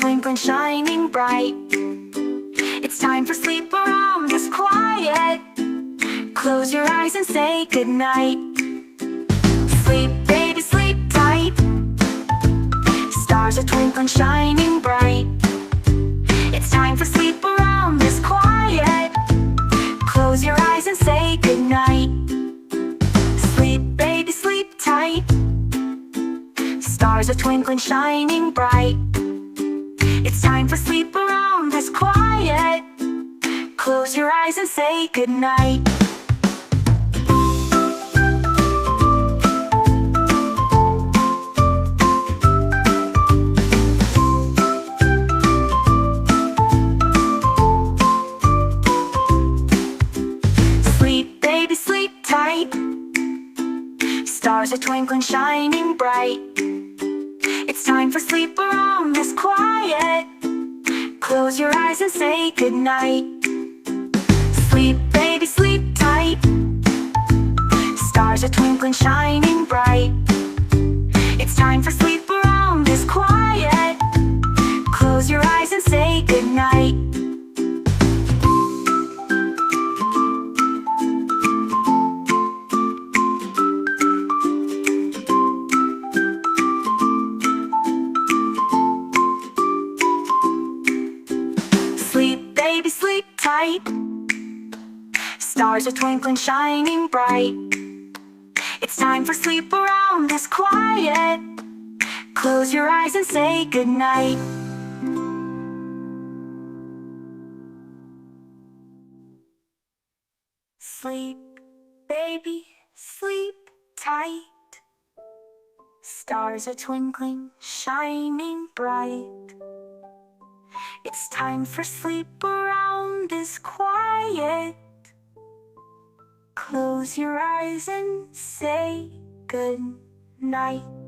twinkling, shining bright. It's time for sleep around us quiet. Close your eyes and say goodnight. Sleep, baby, sleep tight. Stars are twinkling, shining bright. It's time for sleep around us quiet. Close your eyes and say goodnight. Sleep, baby, sleep tight. Stars are twinkling, shining bright. It's time for sleep around us quiet. Close your eyes and say goodnight. Sleep, baby, sleep tight. Stars are twinkling, shining bright. It's time for sleep around us quiet. Close your eyes and say goodnight. Sleep, baby, sleep tight. Stars are twinkling, shining bright. It's time for sleep around us quiet. Close your eyes and say goodnight. Sleep, baby, sleep tight. Stars are twinkling, shining bright. It's time for sleep around us quiet. Close your eyes and say goodnight. Sleep, baby, sleep tight. Stars are twinkling, shining bright. It's time for sleep around us quiet. Close your eyes and say good night.